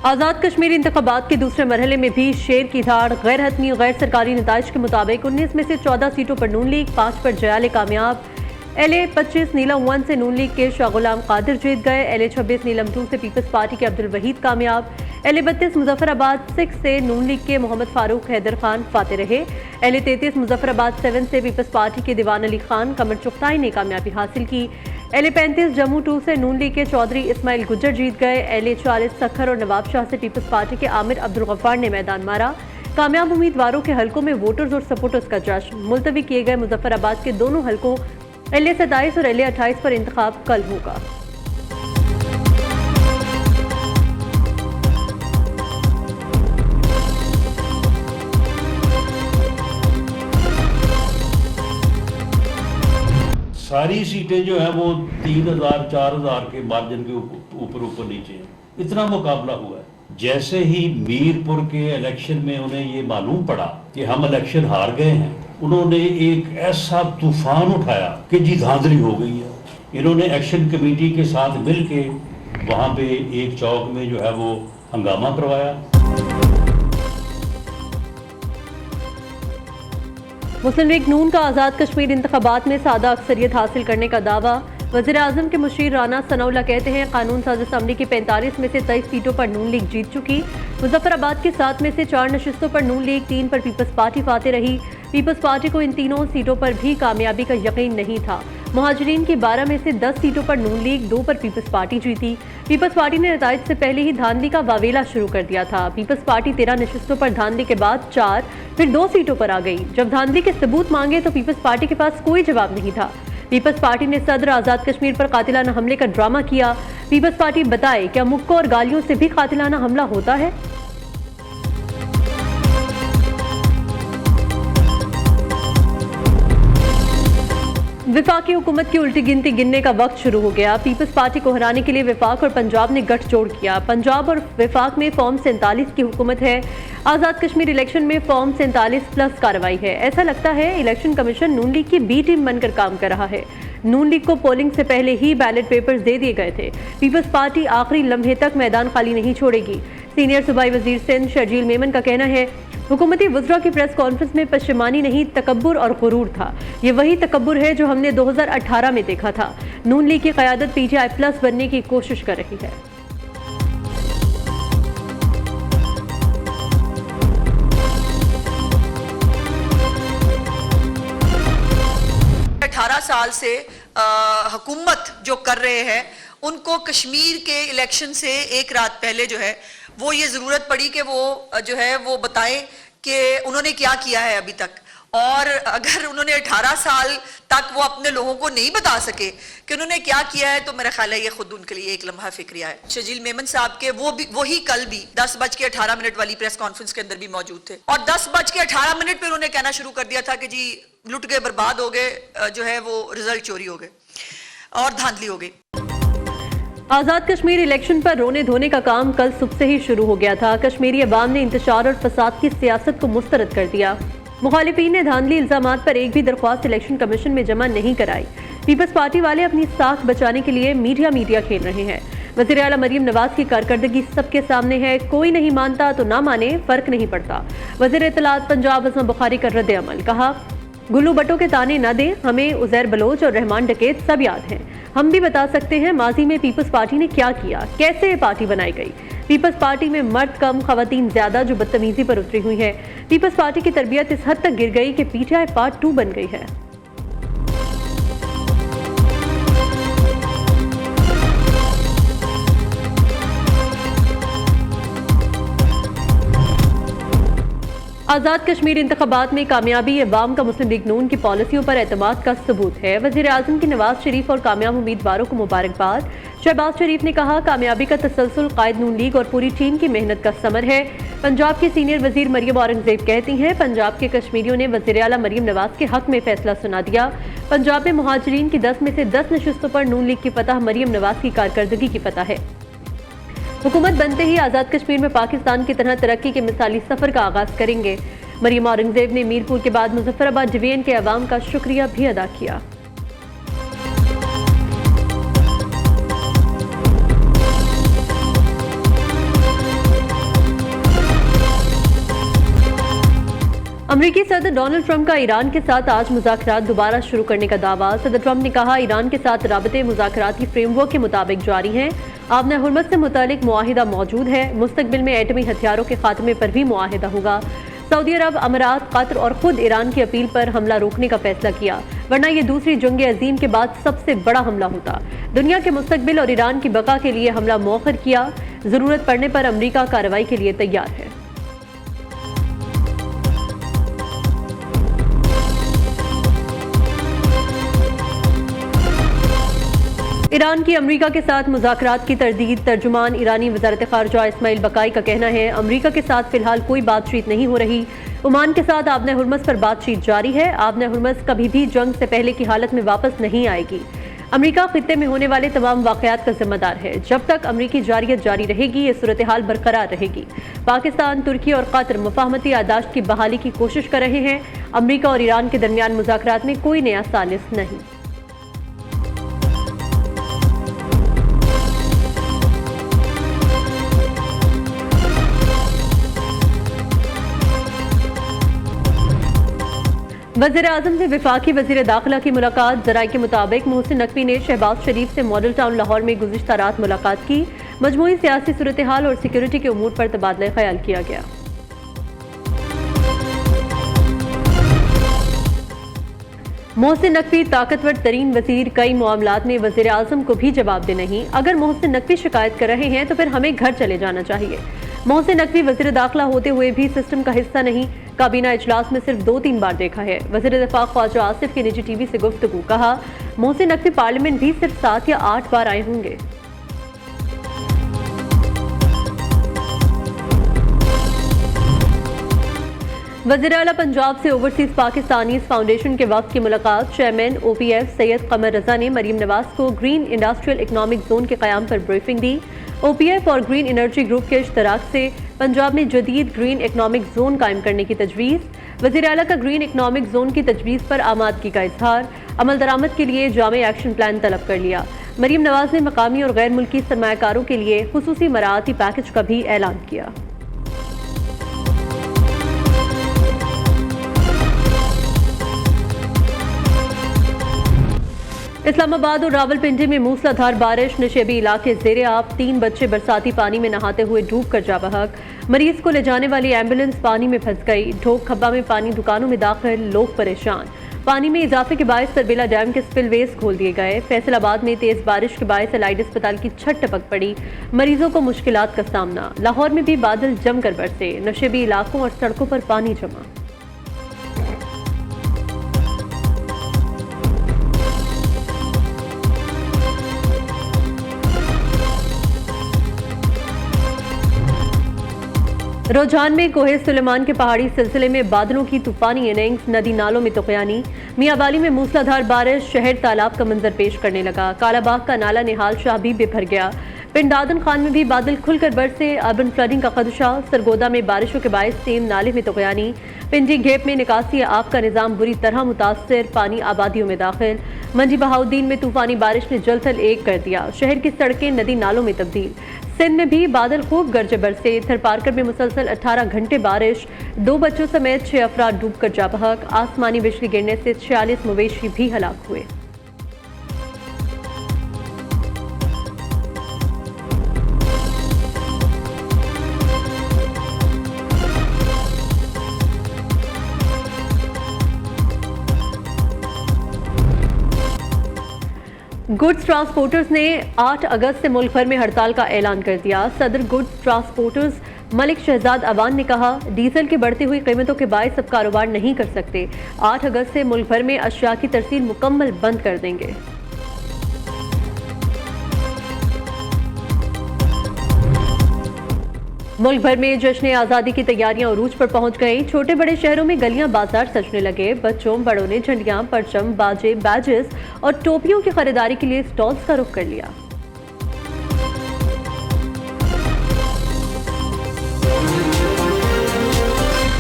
आज़ाद कश्मीर इंतखाबात के दूसरे मरहले में भी शेर की धाड़। गैर हतमी गैर सरकारी नताइज के मुताबिक 19 में से 14 सीटों पर नून लीग, 5 पर जयाले कामयाब। LA 25 नीलम 1 से नून लीग के शाह गुलाम कादिर जीत गए। LA 26 नीलम 2 से पीपल्स पार्टी के अब्दुल वहीद कामयाब। LA 32 मुजफ्फराबाद 6 से नून लीग के मोहम्मद फारूक हैदर खान फाते रहे। LA 33 मुजफ्फराबाद 7 से पीपल्स पार्टी के दीवान अली खान कमर चुगताई ने कामयाबी हासिल की। LA 35 जम्मू 2 से नून लीग के चौधरी इस्माइल गुज्जर जीत गए। LA 40 सखर और नवाबशाह से पीपल्स पार्टी के आमिर अब्दुल गफ्फार ने मैदान मारा। कामयाब उम्मीदवारों के हलकों में वोटर्स और सपोर्टर्स का जश्न। मुलतवी किए गए मुजफ्फराबाद के दोनों हलकों LA 27 और LA 28 पर इंतखाब कल होगा। सारी सीटें जो है वो 3000 4000 के मार्जिन के ऊपर नीचे है। इतना मुकाबला हुआ है। जैसे ही मीरपुर के इलेक्शन में उन्हें ये मालूम पड़ा कि हम इलेक्शन हार गए हैं, उन्होंने एक ऐसा तूफान उठाया कि जी धांधली हो गई है। इन्होंने एक्शन कमेटी के साथ मिलके वहां पे एक चौक में जो है वो हंगामा करवाया। मुस्लिम लीग नून का आज़ाद कश्मीर इंतखाबात में सादा अक्सरियत हासिल करने का दावा। वज़ीर आज़म के मुशीर राना सनाउल्लाह कहते हैं कानून साज असम्बली की 45 में से 23 सीटों पर नून लीग जीत चुकी। मुजफ्फराबाद के 7 में से 4 नशिस्तों पर नून लीग, 3 पर पीपल्स पार्टी फाते रही। पीपल्स पार्टी को इन तीनों सीटों पर भी कामयाबी का यकीन नहीं था। मुहाजिरीन की 12 में से 10 सीटों पर नून लीग, 2 पर पीपल्स पार्टी जीती। पीपल्स पार्टी ने नताइज से पहले ही धांधली का वावेला शुरू कर दिया था। पीपल्स पार्टी 13 नशिस्तों पर धांधली के बाद 4 फिर 2 सीटों पर आ गई। जब धांधली के सबूत मांगे तो पीपल्स पार्टी के पास कोई जवाब नहीं था। पीपल्स पार्टी ने सदर आज़ाद कश्मीर पर कातिलाना हमले का ड्रामा किया। पीपल्स पार्टी बताए क्या मुक्कों और गालियों से भी कातिलाना हमला होता है? विफाकी हुकूमत की उल्टी गिनती गिनने का वक्त शुरू हो गया। पीपल्स पार्टी को हराने के लिए विफाक और पंजाब ने गठजोड़ किया। पंजाब और विफाक में फॉर्म 47 की हुकूमत है। आज़ाद कश्मीर इलेक्शन में फॉर्म 47 प्लस कार्रवाई है। ऐसा लगता है इलेक्शन कमीशन नून लीग की बी टीम बनकर काम कर रहा है। नून लीग को पोलिंग से पहले ही बैलेट पेपर्स दे दिए गए थे। पीपल्स पार्टी आखिरी लम्हे तक मैदान खाली नहीं छोड़ेगी। सीनियर सूबाई वजीर सिंध शर्जील मेमन का कहना है हुकूमती वज़रा की प्रेस कॉन्फ्रेंस में पशेमानी नहीं, तकब्बुर और गुरूर था। ये वही तकब्बुर है जो हमने 2018 में देखा था। नून लीग की क़यादत PTI प्लस बनने की कोशिश कर रही है। साल से हुकूमत जो कर रहे हैं, उनको कश्मीर के इलेक्शन से एक रात पहले जो है वो ये ज़रूरत पड़ी कि वो जो है वो बताएं कि उन्होंने क्या किया है अभी तक। और अगर उन्होंने 18 साल तक वो अपने लोगों को नहीं बता सके कि उन्होंने क्या किया है, तो मेरा ख्याल है ये खुद उनके लिए एक लम्हा फिक्रिया है। शर्जील मेमन साहब के वही कल भी 10:18 वाली प्रेस कॉन्फ्रेंस के अंदर भी मौजूद थे और 10:18 पे उन्होंने कहना शुरू कर दिया था कि जी लुट गए, बर्बाद हो गए, जो है वो रिजल्ट चोरी हो गए और धांधली हो गई। आज़ाद कश्मीर इलेक्शन पर रोने धोने का काम कल सुबह से ही शुरू हो गया था। कश्मीरी अवाम ने इंतशार और फसाद की सियासत को मुस्तरद कर दिया। मुखालिफिन ने धांधली इल्जामात पर एक भी दरख्वास्त इलेक्शन कमीशन में जमा नहीं कराई। पीपल्स पार्टी वाले अपनी साख बचाने के लिए मीडिया खेल रहे हैं। वज़ीर आला मरीम नवाज की कारकर्दगी सबके सामने है। कोई नहीं मानता तो ना माने, फर्क नहीं पड़ता। वज़ीर इत्तलात पंजाब हसन बुखारी का रद्द अमल। कहा गुल्लू भट्टो के ताने न दें, हमें उज़ैर बलोच और रहमान डकैत सब याद हैं। हम भी बता सकते हैं माजी में पीपल्स पार्टी ने क्या किया, कैसे पार्टी बनाई गई। पीपल्स पार्टी में मर्द कम, खवातीन ज्यादा जो बदतमीजी पर उतरी हुई है। पीपल्स पार्टी की तरबियत इस हद तक गिर गई कि PTI पार्ट 2 बन गई है। आज़ाद कश्मीर इंतखाबात में कामयाबी अवाम का मुस्लिम लीग नून की पॉलिसियों पर एतमाद का सबूत है। वज़ीर आज़म की नवाज शरीफ और कामयाब उम्मीदवारों को मुबारकबाद। शहबाज शरीफ ने कहा कामयाबी का तसलसल कायद नून लीग और पूरी टीम की मेहनत का समर है। पंजाब की सीनियर वजीर मरियम औरंगजेब कहती हैं पंजाब के कश्मीरियों ने वज़ीर आला मरियम नवाज के हक में फैसला सुना दिया। पंजाब में मुहाजिरीन की 10 में से 10 नशिस्तों पर नून लीग की फतह मरियम नवाज की कारकर्दगी की फतह है। हुकूमत बनते ही आज़ाद कश्मीर में पाकिस्तान की तरह तरक्की के मिसाली सफ़र का आगाज़ करेंगे। मरियम औरंगजेब ने मीरपुर के बाद मुजफ्फराबाद डिवीजन के अवाम का शुक्रिया भी अदा किया। अमेरिकी सदर डोनाल्ड ट्रंप का ईरान के साथ आज मुज़ाकरात दोबारा शुरू करने का दावा। सदर ट्रंप ने कहा, ईरान के साथ राबते मुज़ाकराती फ्रेमवर्क के मुताबिक जारी हैं। आबना हुर्मज़ से मुतालिक मुआहिदा मौजूद है। मुस्तकबिल में एटमी हथियारों के खात्मे पर भी मुआहिदा होगा। सऊदी अरब, अमारात, कतर और खुद ईरान की अपील पर हमला रोकने का फैसला किया, वरना ये दूसरी जंग अजीम के बाद सबसे बड़ा हमला होता। दुनिया के मुस्तकबिल और ईरान की बका के लिए हमला मौखर किया। जरूरत पड़ने पर अमरीका कार्रवाई के लिए तैयार है। ईरान की अमरीका के साथ मुज़ाकरात की तरदीद। तर्जुमान ईरानी वज़ारत ख़ारजा इस्माइल बकाई का कहना है, अमरीका के साथ फिलहाल कोई बातचीत नहीं हो रही। ओमान के साथ आबना हुर्मज़ पर बातचीत जारी है। आबना हुर्मज़ कभी भी जंग से पहले की हालत में वापस नहीं आएगी। अमरीका खित्ते में होने वाले तमाम वाक़यात का जिम्मेदार है। जब तक अमरीकी जारियत जारी रहेगी, ये सूरत हाल बरकरार रहेगी। पाकिस्तान, तुर्की और कतर मुफाहमती यादाश्त की बहाली की कोशिश कर रहे हैं। अमरीका और ईरान के दरमियान मुज़ाकरात में कोई नया सालिस नहीं। वज़ीर आज़म से वफाकी वज़ीर दाखिला की मुलाकात। ज़राए के मुताबिक मोहसिन नकवी ने शहबाज शरीफ से मॉडल टाउन लाहौर में गुज़िश्ता रात मुलाकात की। मजमूई सियासी सूरत हाल और सिक्योरिटी के उमूर पर तबादला ख्याल किया गया। मोहसिन नकवी ताकतवर तरीन वज़ीर, कई मामलात में वज़ीर आज़म को भी जवाब दे नहीं। अगर मोहसिन नकवी शिकायत कर रहे हैं तो फिर हमें घर चले जाना चाहिए। मोहसिन नकवी वज़ीर दाखिला होते हुए भी सिस्टम का हिस्सा नहीं। काबीना इजलास में सिर्फ 2-3 बार देखा है। वज़ीर दिफा ख्वाजा आसिफ की निजी टीवी से गुफ्तगू। कहा, मोहसिन नकवी पार्लियामेंट भी सिर्फ 7 या 8 बार आए होंगे। वज़ीर आला पंजाब से ओवरसीज पाकिस्तानीज़ फाउंडेशन के वक्त की मुलाकात। चेयरमैन OPF सैयद कमर रजा ने मरीम नवाज को ग्रीन इंडस्ट्रियल इकनॉमिक जोन के क़याम पर ब्रीफिंग दी। OPF और ग्रीन एनर्जी ग्रुप के इश्तराक से पंजाब में जदीद ग्रीन इकनॉमिक जोन कायम करने की तजवीज़। वज़ीर आला का ग्रीन इकनॉमिक जोन की तजवीज़ पर आमादगी का इजहार। अमल दरामद के लिए जामे एक्शन प्लान तलब कर लिया। मरीम नवाज ने मकामी और गैर मुल्की सरमायाकारों के लिए खुसूसी मराआती पैकेज का भी ऐलान किया। इस्लामाबाद और रावलपिंडी में मूसलाधार बारिश। नशेबी इलाके ज़ेरे आब। 3 बच्चे बरसाती पानी में नहाते हुए डूब कर जा बहक। मरीज को ले जाने वाली एम्बुलेंस पानी में फंस गई। ढोक खब्बा में पानी, दुकानों में दाखिल, लोग परेशान। पानी में इजाफे के बायस तरबेला डैम के स्पिलवेज खोल दिए गए। फैसलाबाद में तेज बारिश के बायस एलाइड अस्पताल की छत टपक पड़ी। मरीजों को मुश्किलात का सामना। लाहौर में भी बादल जमकर बरसे। नशेबी इलाकों और सड़कों पर पानी जमा। रोजान में कोहे सुलेमान के पहाड़ी सिलसिले में बादलों की तूफानी इनिंग्स। नदी नालों में तुक़यानी। मियाँवाली में मूसलाधार बारिश। शहर तालाब का मंजर पेश करने लगा। कालाबाग का नाला निहाल शाह भी बिफर गया। पिंड दादन खान में भी बादल खुलकर बरसे। अर्बन फ्लडिंग का खदशा। सरगोदा में बारिशों के बायस सेम नाले में तुक़यानी। पिंडी घेप में निकासी आब का निज़ाम बुरी तरह मुतासर। पानी आबादियों में दाखिल। मंडी बहाउद्दीन में तूफानी बारिश ने जलथल एक कर दिया। शहर की सड़कें नदी नालों में तब्दील। सिंध में भी बादल खूब गरजे बरसे। थरपारकर में मुसलसल 18 घंटे बारिश। 2 बच्चों समेत 6 अफराद डूबकर जा बहक। आसमानी बिजली गिरने से 46 मवेशी भी हलाक हुए। गुड्स ट्रांसपोर्टर्स ने 8 अगस्त से मुल्क भर में हड़ताल का ऐलान कर दिया। सदर गुड्स ट्रांसपोर्टर्स मलिक शहजाद अवान ने कहा, डीजल की बढ़ती हुई कीमतों के बायस अब कारोबार नहीं कर सकते। 8 अगस्त से मुल्क भर में अशिया की तरसील मुकम्मल बंद कर देंगे। मुल्क भर में जश्न आज़ादी की तैयारियां उरूज पर पहुंच गई। छोटे बड़े शहरों में गलियां बाजार सजने लगे। बच्चों बड़ों ने झंडियां, परचम, बाजे, बैजेस और टोपियों की खरीदारी के लिए स्टॉल्स का रुख कर लिया।